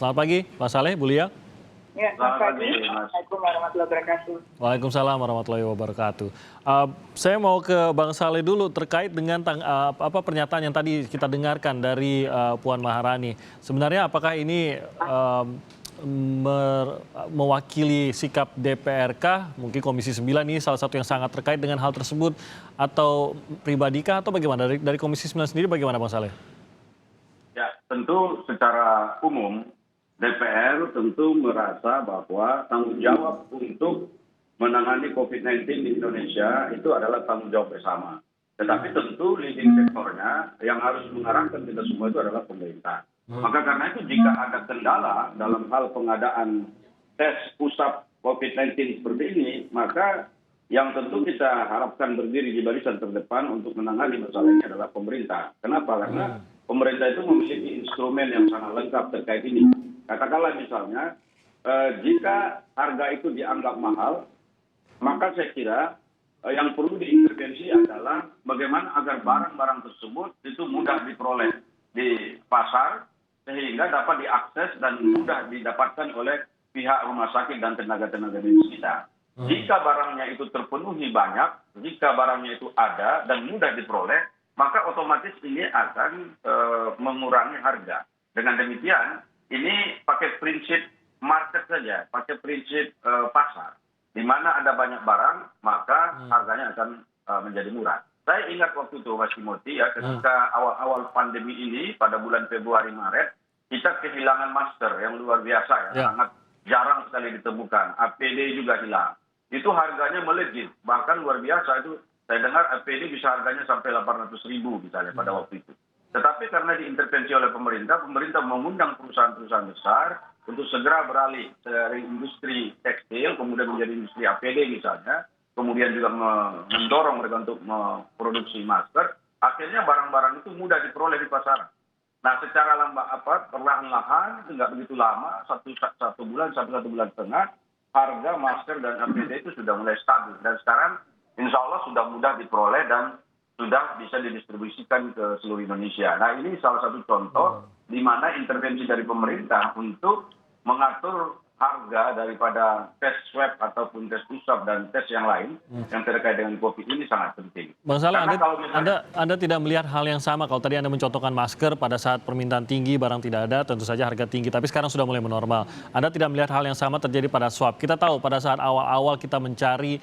Selamat pagi, Pak Saleh, Bu Lia. Ya, selamat pagi. Assalamualaikum warahmatullahi wabarakatuh. Waalaikumsalam warahmatullahi wabarakatuh. Saya mau ke Bang Saleh dulu terkait dengan pernyataan yang tadi kita dengarkan dari Puan Maharani. Sebenarnya apakah ini mewakili sikap DPRK, mungkin Komisi 9 ini salah satu yang sangat terkait dengan hal tersebut, atau pribadikah atau bagaimana? Dari Komisi 9 sendiri bagaimana, Bang Saleh? Ya, tentu secara umum DPR tentu merasa bahwa tanggung jawab untuk menangani COVID-19 di Indonesia itu adalah tanggung jawab bersama. Tetapi tentu leading sektornya yang harus mengarahkan kita semua itu adalah pemerintah. Maka karena itu jika ada kendala dalam hal pengadaan tes usap COVID-19 seperti ini, maka yang tentu kita harapkan berdiri di barisan terdepan untuk menangani masalah ini adalah pemerintah. Kenapa? Karena pemerintah itu memiliki instrumen yang sangat lengkap terkait ini. Katakanlah misalnya, jika harga itu dianggap mahal, maka saya kira yang perlu diintervensi adalah bagaimana agar barang-barang tersebut itu mudah diperoleh di pasar, sehingga dapat diakses dan mudah didapatkan oleh pihak rumah sakit dan tenaga-tenaga medis kita. Jika barangnya itu terpenuhi banyak, jika barangnya itu ada dan mudah diperoleh, maka otomatis ini akan mengurangi harga. Dengan demikian, ini pakai prinsip market saja, pakai prinsip pasar. Di mana ada banyak barang, maka harganya akan menjadi murah. Saya ingat waktu itu, Mas Timothy, ya, ketika awal-awal pandemi ini, pada bulan Februari Maret, kita kehilangan masker yang luar biasa, ya, sangat jarang sekali ditemukan. APD juga hilang. Itu harganya melejit, bahkan luar biasa itu. Saya dengar APD bisa harganya sampai 800.000 misalnya pada waktu itu. Tetapi karena diintervensi oleh pemerintah, pemerintah mengundang perusahaan-perusahahaan besar untuk segera beralih dari industri tekstil, kemudian menjadi industri APD misalnya, kemudian juga mendorong mereka untuk memproduksi masker. Akhirnya barang-barang itu mudah diperoleh di pasaran. Nah, secara perlahan-lahan, nggak begitu lama, satu bulan sampai 1,5 bulan, harga masker dan APD itu sudah mulai stabil. Dan sekarang insya Allah sudah mudah diperoleh dan sudah bisa didistribusikan ke seluruh Indonesia. Nah, ini salah satu contoh di mana intervensi dari pemerintah untuk mengatur harga daripada tes swab ataupun tes usap dan tes yang lain yang terkait dengan COVID ini sangat penting. Bang Saleh, Anda tidak melihat hal yang sama kalau tadi Anda mencontohkan masker pada saat permintaan tinggi, barang tidak ada, tentu saja harga tinggi, tapi sekarang sudah mulai menormal. Anda tidak melihat hal yang sama terjadi pada swab. Kita tahu pada saat awal-awal kita mencari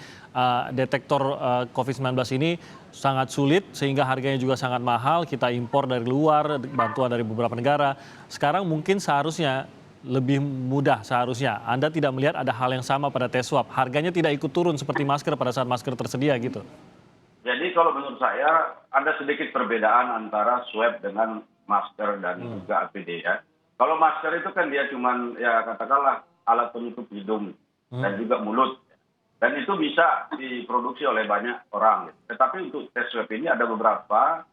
detektor COVID-19 ini sangat sulit sehingga harganya juga sangat mahal, kita impor dari luar, bantuan dari beberapa negara. Sekarang mungkin seharusnya lebih mudah seharusnya. Anda tidak melihat ada hal yang sama pada tes swab. Harganya tidak ikut turun seperti masker pada saat masker tersedia gitu. Jadi kalau menurut saya ada sedikit perbedaan antara swab dengan masker dan juga APD, ya. Kalau masker itu kan dia cuman ya katakanlah alat penutup hidung dan juga mulut. Dan itu bisa diproduksi oleh banyak orang. Tetapi untuk tes swab ini ada beberapa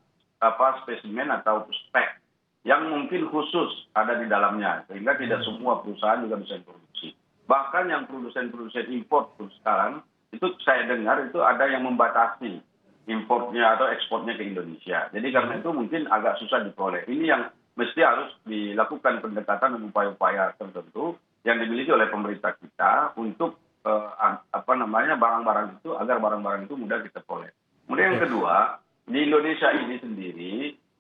spesimen atau spek yang mungkin khusus ada di dalamnya, sehingga tidak semua perusahaan juga bisa produksi. Bahkan yang produsen-produsen impor sekarang, itu saya dengar itu ada yang membatasi importnya atau ekspornya ke Indonesia. Jadi karena itu mungkin agak susah diperoleh. Ini yang mesti harus dilakukan pendekatan dan upaya-upaya tertentu yang dimiliki oleh pemerintah kita untuk barang-barang itu, agar barang-barang itu mudah kita peroleh. Kemudian yang kedua, di Indonesia ini sendiri,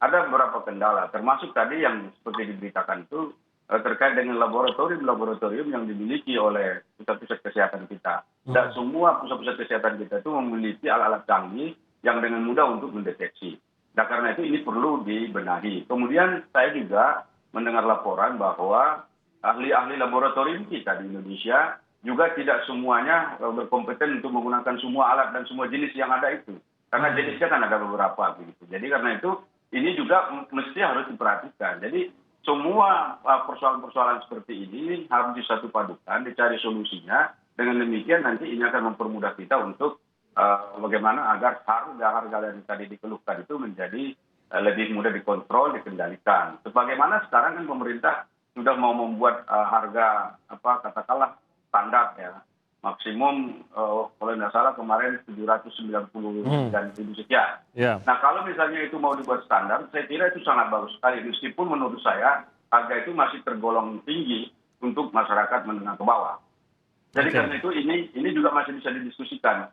ada beberapa kendala, termasuk tadi yang seperti diberitakan itu terkait dengan laboratorium yang dimiliki oleh pusat-pusat kesehatan kita. Dan semua pusat-pusat kesehatan kita itu memiliki alat-alat canggih yang dengan mudah untuk mendeteksi. Nah, karena itu ini perlu dibenahi. Kemudian saya juga mendengar laporan bahwa ahli-ahli laboratorium kita di Indonesia juga tidak semuanya berkompeten untuk menggunakan semua alat dan semua jenis yang ada itu. Karena jenisnya kan ada beberapa begitu. Jadi karena itu ini juga mesti harus diperhatikan. Jadi semua persoalan-persoalan seperti ini harus disatu padukan, dicari solusinya. Dengan demikian nanti ini akan mempermudah kita untuk bagaimana agar harga yang tadi dikeluhkan itu menjadi lebih mudah dikontrol, dikendalikan. Sebagaimana sekarang kan pemerintah sudah mau membuat harga katakanlah standar, ya, maksimum kalau tidak salah kemarin 799.000 sekian. Nah, kalau misalnya itu mau dibuat standar, saya kira itu sangat bagus sekali. Meskipun menurut saya harga itu masih tergolong tinggi untuk masyarakat menengah ke bawah. Jadi Oke. karena itu ini juga masih bisa didiskusikan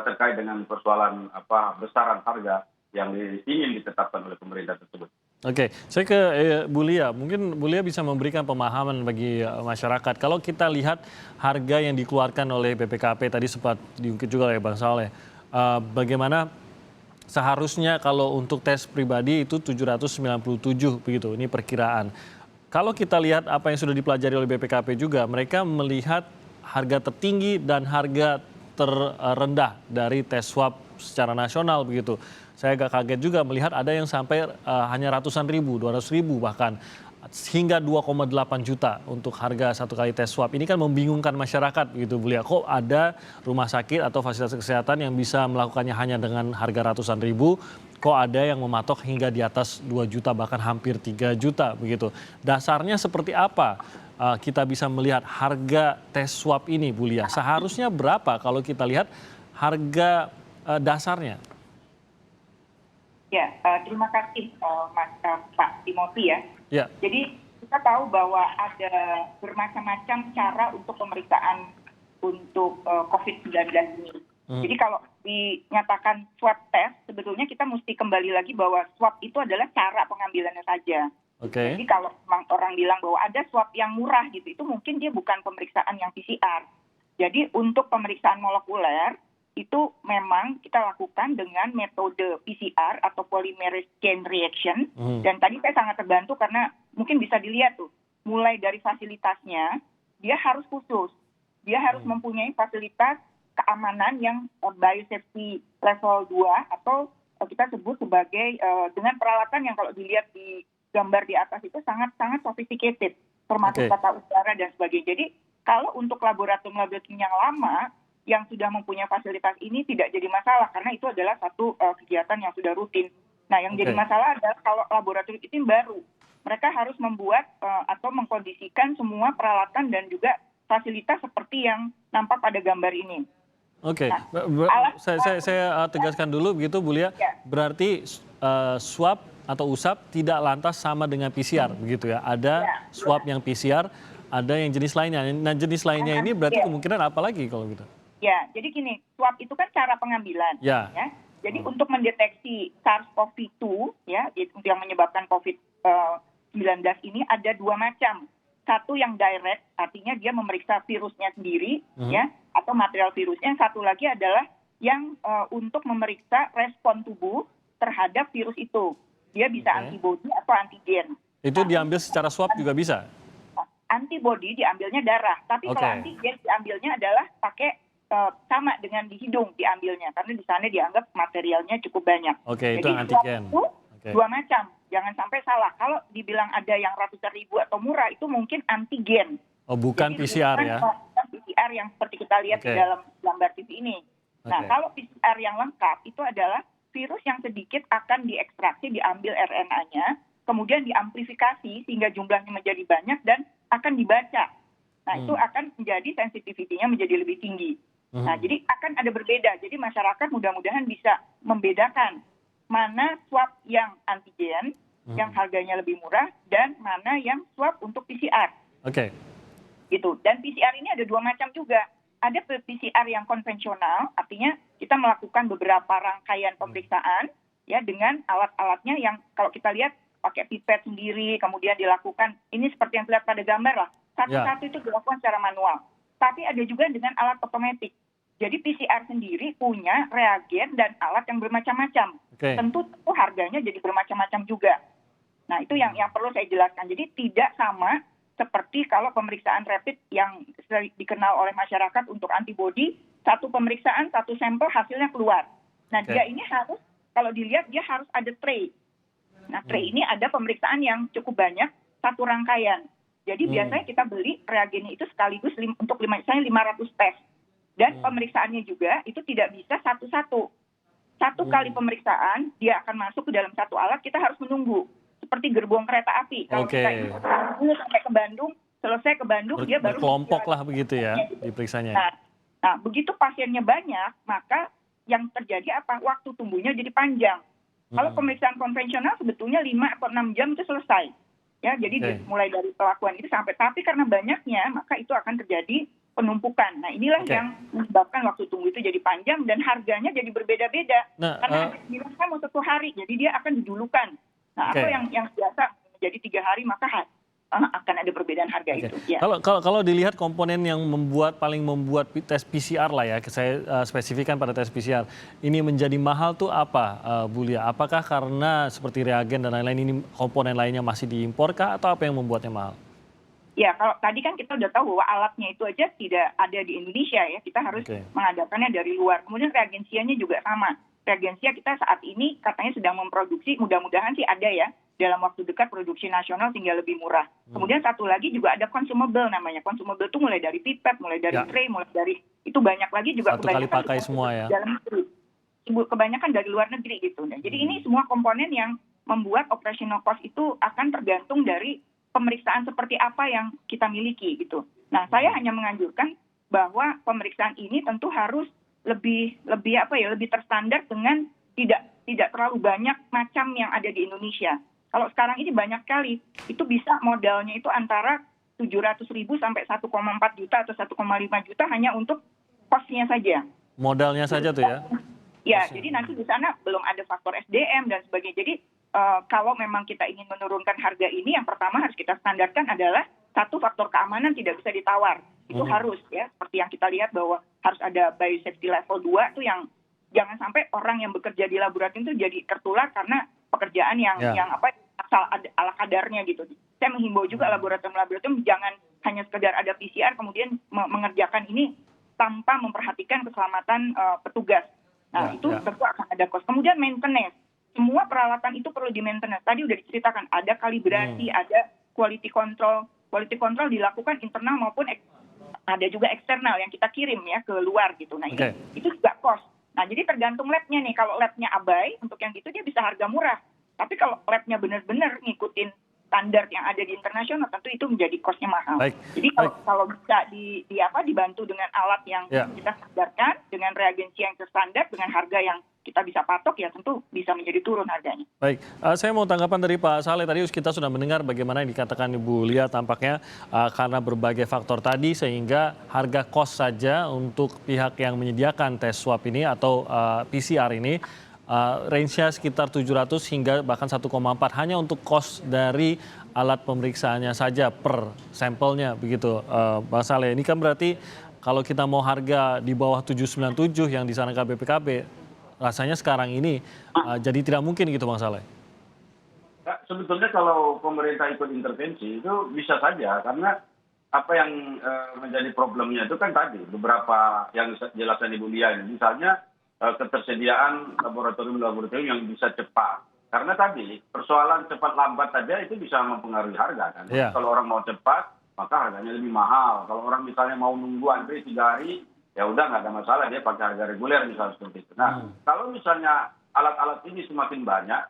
terkait dengan persoalan besaran harga yang ingin ditetapkan oleh pemerintah tersebut. Oke, saya ke Bu Lia. Mungkin Bu Lia bisa memberikan pemahaman bagi masyarakat. Kalau kita lihat harga yang dikeluarkan oleh BPKP tadi sempat diungkit juga oleh Bang Saleh. Bagaimana seharusnya kalau untuk tes pribadi itu 797 begitu, ini perkiraan. Kalau kita lihat apa yang sudah dipelajari oleh BPKP juga, mereka melihat harga tertinggi dan harga terendah dari tes swab secara nasional begitu. Saya agak kaget juga melihat ada yang sampai hanya ratusan ribu, 200 ribu bahkan hingga 2,8 juta untuk harga satu kali tes swab. Ini kan membingungkan masyarakat begitu Bu Lia. Kok ada rumah sakit atau fasilitas kesehatan yang bisa melakukannya hanya dengan harga ratusan ribu, kok ada yang mematok hingga di atas 2 juta bahkan hampir 3 juta begitu. Dasarnya seperti apa kita bisa melihat harga tes swab ini Bu Lia? Seharusnya berapa kalau kita lihat harga dasarnya? Ya, terima kasih Pak Timothy ya. Ya. Jadi kita tahu bahwa ada bermacam-macam cara untuk pemeriksaan untuk COVID-19 ini. Jadi kalau dinyatakan swab test, sebetulnya kita mesti kembali lagi bahwa swab itu adalah cara pengambilannya saja. Oke. Jadi kalau memang orang bilang bahwa ada swab yang murah gitu, itu mungkin dia bukan pemeriksaan yang PCR. Jadi untuk pemeriksaan molekuler, itu memang kita lakukan dengan metode PCR atau polymerase chain reaction. Dan tadi saya sangat terbantu karena mungkin bisa dilihat tuh, mulai dari fasilitasnya, dia harus khusus. Dia harus mempunyai fasilitas keamanan yang biosafety level 2 atau kita sebut sebagai dengan peralatan yang kalau dilihat di gambar di atas itu sangat-sangat sophisticated, termasuk tata udara dan sebagainya. Jadi kalau untuk laboratorium yang lama, yang sudah mempunyai fasilitas ini tidak jadi masalah karena itu adalah satu kegiatan yang sudah rutin. Nah, yang jadi masalah adalah kalau laboratorium itu baru, mereka harus membuat atau mengkondisikan semua peralatan dan juga fasilitas seperti yang nampak pada gambar ini. Oke, saya tegaskan dulu begitu Bu Lia. Ya. Berarti swab atau usap tidak lantas sama dengan PCR begitu ya. Ada swab yang PCR, ada yang jenis lainnya. Nah, jenis lainnya ini berarti kemungkinan apa lagi kalau gitu? Ya, jadi gini, swab itu kan cara pengambilan. Ya. Jadi untuk mendeteksi SARS-CoV-2 ya, yang menyebabkan COVID-19 ini ada dua macam. Satu yang direct, artinya dia memeriksa virusnya sendiri, ya, atau material virusnya. Satu lagi adalah yang untuk memeriksa respon tubuh terhadap virus itu. Dia bisa antibodi atau antigen. Itu diambil secara swab juga bisa? Antibodi diambilnya darah, tapi kalau antigen diambilnya adalah pakai sama dengan di hidung diambilnya, karena di sana dianggap materialnya cukup banyak. Oke, itu jadi antigen. Itu dua macam, jangan sampai salah. Kalau dibilang ada yang ratusan ribu atau murah, itu mungkin antigen. Oh, bukan jadi, PCR ya? Bukan PCR yang seperti kita lihat di dalam gambar TV ini. Nah, kalau PCR yang lengkap, itu adalah virus yang sedikit akan diekstraksi, diambil RNA-nya, kemudian diamplifikasi sehingga jumlahnya menjadi banyak dan akan dibaca. Nah, itu akan menjadi sensitivity-nya menjadi lebih tinggi. Nah, jadi akan ada berbeda. Jadi masyarakat mudah-mudahan bisa membedakan mana swab yang antigen, yang harganya lebih murah, dan mana yang swab untuk PCR. Gitu. Dan PCR ini ada dua macam juga. Ada PCR yang konvensional, artinya kita melakukan beberapa rangkaian pemeriksaan ya dengan alat-alatnya yang kalau kita lihat pakai pipet sendiri, kemudian dilakukan, ini seperti yang terlihat pada gambar lah, satu-satu itu dilakukan secara manual. Tapi ada juga dengan alat otomatis. Jadi PCR sendiri punya reagen dan alat yang bermacam-macam. Tentu harganya jadi bermacam-macam juga. Nah, itu yang perlu saya jelaskan. Jadi tidak sama seperti kalau pemeriksaan rapid yang dikenal oleh masyarakat untuk antibodi, satu pemeriksaan, satu sampel hasilnya keluar. Nah, dia ini harus, kalau dilihat dia harus ada tray. Nah, tray ini ada pemeriksaan yang cukup banyak, satu rangkaian. Jadi biasanya kita beli reagennya itu sekaligus untuk misalnya 500 tes. Dan pemeriksaannya juga itu tidak bisa satu-satu. Satu kali pemeriksaan, dia akan masuk ke dalam satu alat, kita harus menunggu. Seperti gerbong kereta api. Kalau kita sampai ke Bandung, selesai ke Bandung, dia baru... Berkelompok lah begitu ya, diperiksanya. Nah, begitu pasiennya banyak, maka yang terjadi apa? Waktu tunggunya jadi panjang. Kalau pemeriksaan konvensional sebetulnya 5 atau 6 jam itu selesai. ya. Jadi mulai dari pelakuan itu sampai, tapi karena banyaknya maka itu akan terjadi penumpukan. Nah inilah yang menyebabkan waktu tunggu itu jadi panjang dan harganya jadi berbeda-beda. Karena dirasa mau 1 hari, jadi dia akan didulukan. Nah atau yang biasa menjadi 3 hari maka akan ada perbedaan harga itu. Ya. Kalau dilihat komponen yang paling membuat tes PCR lah ya, saya spesifikkan pada tes PCR, ini menjadi mahal tuh apa, Bu Lia? Apakah karena seperti reagen dan lain-lain ini komponen lainnya masih diimpor kah atau apa yang membuatnya mahal? Ya, kalau tadi kan kita udah tahu bahwa alatnya itu aja tidak ada di Indonesia ya, kita harus mengadakannya dari luar. Kemudian reagensianya juga sama. Reagensia kita saat ini katanya sedang memproduksi, mudah-mudahan sih ada ya, dalam waktu dekat produksi nasional sehingga lebih murah. Kemudian satu lagi juga ada consumable namanya. Consumable itu mulai dari pipet, mulai dari tray, mulai dari, itu banyak lagi juga satu kali pakai semua ya. Dalam negeri. Kebanyakan dari luar negeri gitu. Nah, jadi ini semua komponen yang membuat operational cost itu akan tergantung dari pemeriksaan seperti apa yang kita miliki gitu. Nah, saya hanya menganjurkan bahwa pemeriksaan ini tentu harus lebih terstandar dengan tidak terlalu banyak macam yang ada di Indonesia. Kalau sekarang ini banyak sekali, itu bisa modalnya itu antara 700.000 sampai 1,4 juta atau 1,5 juta hanya untuk cost-nya saja. Modalnya saja tuh ya? Ya, jadi nanti di sana belum ada faktor SDM dan sebagainya. Jadi kalau memang kita ingin menurunkan harga ini, yang pertama harus kita standarkan adalah satu, faktor keamanan tidak bisa ditawar. Itu harus ya, seperti yang kita lihat bahwa harus ada biosafety level 2 tuh yang jangan sampai orang yang bekerja di laboratorium itu jadi tertular karena pekerjaan yang asal ala kadarnya gitu. Saya menghimbau juga laboratorium jangan hanya sekedar ada PCR kemudian mengerjakan ini tanpa memperhatikan keselamatan petugas. Nah, itu tentu akan ada cost. Kemudian maintenance. Semua peralatan itu perlu di-maintenance. Tadi udah diceritakan, ada kalibrasi, ada quality control. Quality control dilakukan internal maupun ada juga eksternal yang kita kirim ya ke luar gitu. Nah, itu juga cost. Nah, jadi tergantung labnya nih. Kalau labnya abai, untuk yang gitu dia bisa harga murah. Tapi kalau labnya benar-benar ngikutin standar yang ada di internasional, tentu itu menjadi cost-nya mahal. Jadi kalau bisa dibantu dengan alat yang kita standarkan, dengan reagensi yang terstandar, dengan harga yang kita bisa patok, ya tentu bisa menjadi turun harganya. Baik, saya mau tanggapan dari Pak Saleh. Tadi kita sudah mendengar bagaimana yang dikatakan Ibu Lia, tampaknya karena berbagai faktor tadi sehingga harga kos saja untuk pihak yang menyediakan tes swab ini atau PCR ini range-nya sekitar 700 hingga bahkan 1,4 hanya untuk kos dari alat pemeriksaannya saja per sampelnya begitu, Bang Saleh. Ini kan berarti kalau kita mau harga di bawah 797 yang disarankan BPKB, rasanya sekarang ini jadi tidak mungkin gitu, Bang Saleh. Nah, sebetulnya kalau pemerintah ikut intervensi itu bisa saja, karena apa yang menjadi problemnya itu kan tadi beberapa yang jelaskan Ibu Lia ini, misalnya ketersediaan laboratorium yang bisa cepat. Karena tadi persoalan cepat lambat saja itu bisa mempengaruhi harga kan. Kalau orang mau cepat maka harganya lebih mahal. Kalau orang misalnya mau nunggu antri 3 hari, ya udah nggak ada masalah, dia pakai harga reguler misalnya seperti itu. Nah, kalau misalnya alat-alat ini semakin banyak,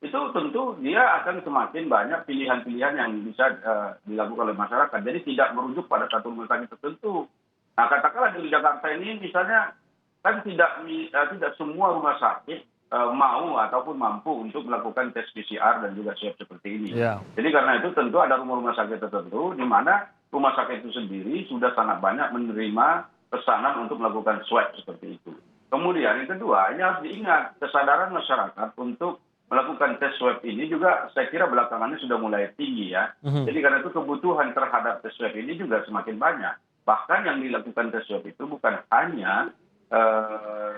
itu tentu dia akan semakin banyak pilihan-pilihan yang bisa dilakukan oleh masyarakat. Jadi tidak merujuk pada satu rumah sakit tertentu. Nah, katakanlah di Jakarta ini misalnya kan tidak semua rumah sakit mau ataupun mampu untuk melakukan tes PCR dan juga swab seperti ini. Jadi karena itu tentu ada rumah sakit tertentu di mana rumah sakit itu sendiri sudah sangat banyak menerima pesanan untuk melakukan swab seperti itu. Kemudian yang kedua, ini harus diingat kesadaran masyarakat untuk melakukan tes swab ini juga saya kira belakangannya sudah mulai tinggi ya. Jadi karena itu kebutuhan terhadap tes swab ini juga semakin banyak. Bahkan yang dilakukan tes swab itu bukan hanya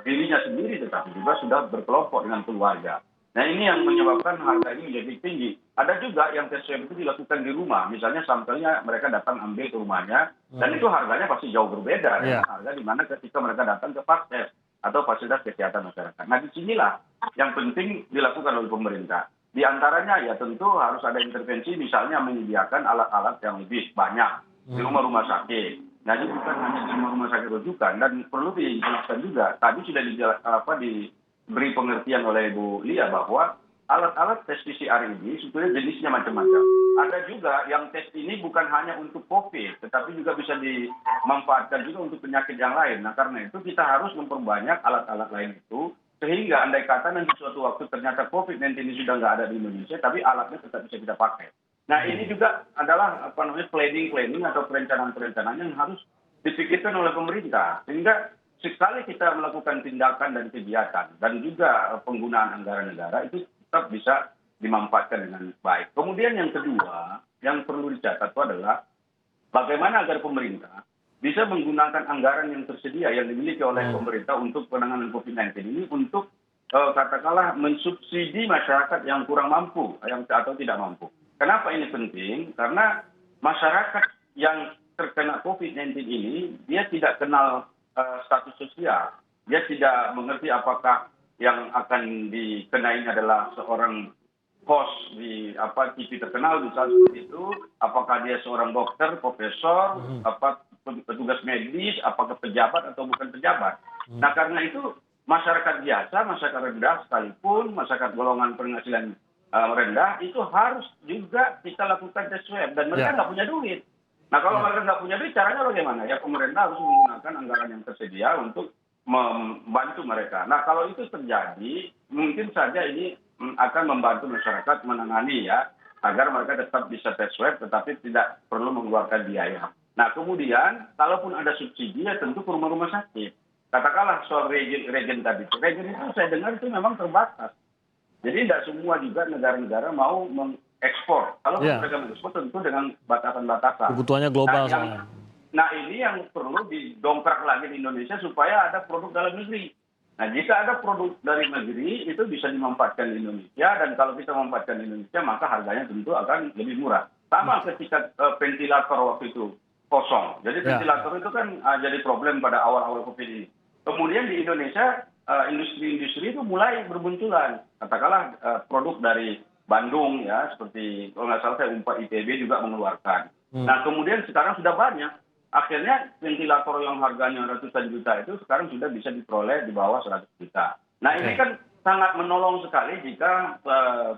dirinya sendiri, tetapi juga sudah berkelompok dengan keluarga. Nah, ini yang menyebabkan harga ini menjadi tinggi. Ada juga yang tes swab itu dilakukan di rumah, misalnya sampelnya mereka datang ambil ke rumahnya, dan itu harganya pasti jauh berbeda dengan harga di mana ketika mereka datang ke Paskes atau fasilitas kesehatan masyarakat. Nah, disinilah yang penting dilakukan oleh pemerintah. Di antaranya ya tentu harus ada intervensi, misalnya menyediakan alat-alat yang lebih banyak di rumah-rumah sakit. Nah, ini bukan hanya di rumah sakit rujukan, dan perlu dijelaskan juga, tadi sudah diberi pengertian oleh Bu Lia bahwa alat-alat tes PCR ini sebetulnya jenisnya macam-macam. Ada juga yang tes ini bukan hanya untuk COVID, tetapi juga bisa dimanfaatkan juga untuk penyakit yang lain. Nah, karena itu kita harus memperbanyak alat-alat lain itu, sehingga andai kata nanti suatu waktu ternyata COVID-19 ini sudah nggak ada di Indonesia, tapi alatnya tetap bisa kita pakai. Nah ini juga adalah planning atau perencanaan yang harus dipikirkan oleh pemerintah. Sehingga sekali kita melakukan tindakan dan kegiatan dan juga penggunaan anggaran negara itu tetap bisa dimanfaatkan dengan baik. Kemudian yang kedua yang perlu dicatat itu adalah bagaimana agar pemerintah bisa menggunakan anggaran yang tersedia yang dimiliki oleh pemerintah untuk penanganan COVID-19 ini untuk katakanlah mensubsidi masyarakat yang kurang mampu atau tidak mampu. Kenapa ini penting? Karena masyarakat yang terkena COVID-19 ini dia tidak kenal status sosial. Dia tidak mengerti apakah yang akan dikenai adalah seorang host di TV terkenal misalnya seperti itu, apakah dia seorang dokter, profesor, petugas medis, apakah pejabat atau bukan pejabat. Nah karena itu masyarakat biasa, masyarakat rendah sekalipun, masyarakat golongan penghasilan rendah itu harus juga kita lakukan tes swab dan mereka nggak punya duit. Nah kalau mereka nggak punya duit, caranya bagaimana? Ya pemerintah harus menggunakan anggaran yang tersedia untuk membantu mereka. Nah kalau itu terjadi, mungkin saja ini akan membantu masyarakat menangani ya, agar mereka tetap bisa tes swab tetapi tidak perlu mengeluarkan biaya. Nah kemudian, kalaupun ada subsidi ya tentu ke rumah-rumah sakit. Katakanlah soal regen tadi. Regen itu saya dengar itu memang terbatas. Jadi tidak semua juga negara-negara mau mengekspor. Kalau mereka mengekspor tentu dengan batasan-batasan. Kebutuhannya global. Nah ini yang perlu didongkrak lagi di Indonesia supaya ada produk dalam negeri. Nah jika ada produk dari negeri itu bisa dimanfaatkan di Indonesia dan kalau bisa memanfaatkan di Indonesia maka harganya tentu akan lebih murah. Sama ketika ventilator waktu itu kosong. Jadi ventilator itu kan jadi problem pada awal-awal COVID ini. Kemudian di Indonesia industri-industri itu mulai bermunculan. Katakanlah produk dari Bandung ya seperti kalau nggak salah saya ITB juga mengeluarkan. Nah kemudian sekarang sudah banyak. Akhirnya ventilator yang harganya ratusan juta itu sekarang sudah bisa diperoleh di bawah 100 juta. Nah ini kan sangat menolong sekali jika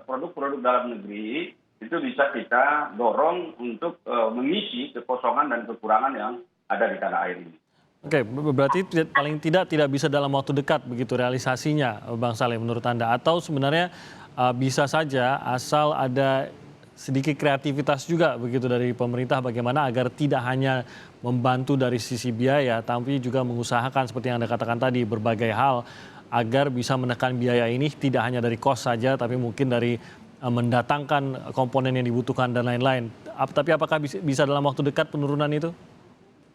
produk-produk dalam negeri itu bisa kita dorong untuk mengisi kekosongan dan kekurangan yang ada di tanah air ini. Oke, berarti paling tidak bisa dalam waktu dekat begitu realisasinya, Bang Saleh menurut Anda? Atau sebenarnya bisa saja asal ada sedikit kreativitas juga begitu dari pemerintah bagaimana agar tidak hanya membantu dari sisi biaya, tapi juga mengusahakan seperti yang Anda katakan tadi berbagai hal agar bisa menekan biaya ini tidak hanya dari cost saja, tapi mungkin dari mendatangkan komponen yang dibutuhkan dan lain-lain. Tapi apakah bisa dalam waktu dekat penurunan itu?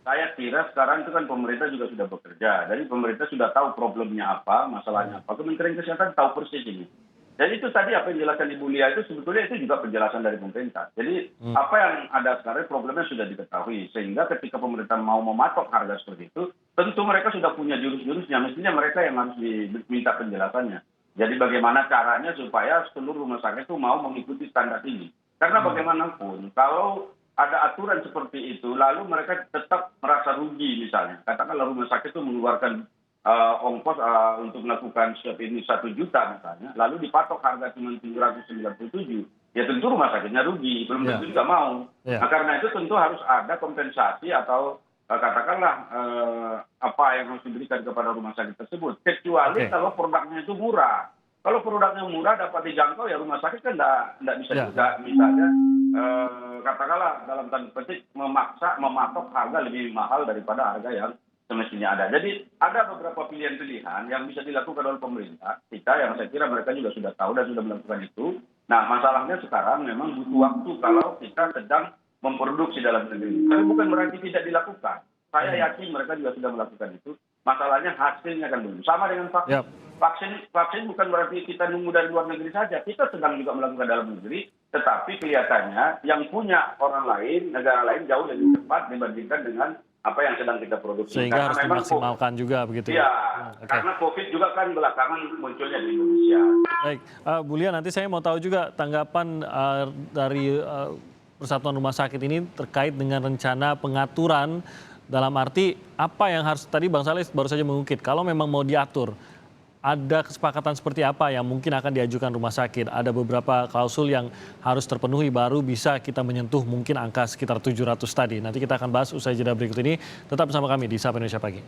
Saya kira sekarang itu kan pemerintah juga sudah bekerja. Jadi pemerintah sudah tahu problemnya apa, masalahnya apa. Kementerian Kesehatan tahu persis ini. Jadi itu tadi apa yang dijelaskan Ibu Lia itu sebetulnya itu juga penjelasan dari pemerintah. Jadi apa yang ada sekarang problemnya sudah diketahui. Sehingga ketika pemerintah mau mematok harga seperti itu, tentu mereka sudah punya jurus-jurusnya. Mestinya mereka yang harus diminta penjelasannya. Jadi bagaimana caranya supaya seluruh rumah sakit itu mau mengikuti standar ini. Karena bagaimanapun kalau ada aturan seperti itu, lalu mereka tetap merasa rugi misalnya. Katakanlah rumah sakit itu mengeluarkan ongkos untuk melakukan swab ini 1 juta misalnya, lalu dipatok harga cuma 797, ya tentu rumah sakitnya rugi, belum tentu juga mau. Nah karena itu tentu harus ada kompensasi atau katakanlah apa yang harus diberikan kepada rumah sakit tersebut. Kecuali kalau produknya itu murah. Kalau produknya murah dapat dijangkau ya rumah sakit kan tidak bisa juga misalnya katakanlah dalam tanda petik mematok harga lebih mahal daripada harga yang semestinya ada. Jadi ada beberapa pilihan-pilihan yang bisa dilakukan oleh pemerintah kita yang saya kira mereka juga sudah tahu dan sudah melakukan itu. Nah masalahnya sekarang memang butuh waktu kalau kita sedang memproduksi dalam negeri. Tapi bukan berarti tidak dilakukan. Saya yakin mereka juga sudah melakukan itu. Masalahnya hasilnya kan belum. Sama dengan vaksin. Vaksin bukan berarti kita nunggu dari luar negeri saja. Kita sedang juga melakukan dalam negeri. Tetapi kelihatannya yang punya orang lain, negara lain jauh lebih cepat dibandingkan dengan apa yang sedang kita produksi. Sehingga harus dimaksimalkan juga begitu. Iya, karena COVID juga kan belakangan munculnya di Indonesia. Baik, Bu Lia nanti saya mau tahu juga tanggapan dari Persatuan Rumah Sakit ini terkait dengan rencana pengaturan dalam arti apa yang harus, tadi Bang Saleh baru saja mengungkit, kalau memang mau diatur, ada kesepakatan seperti apa yang mungkin akan diajukan rumah sakit? Ada beberapa klausul yang harus terpenuhi baru bisa kita menyentuh mungkin angka sekitar 700 tadi. Nanti kita akan bahas usai jeda berikut ini. Tetap bersama kami di Sapa Indonesia Pagi.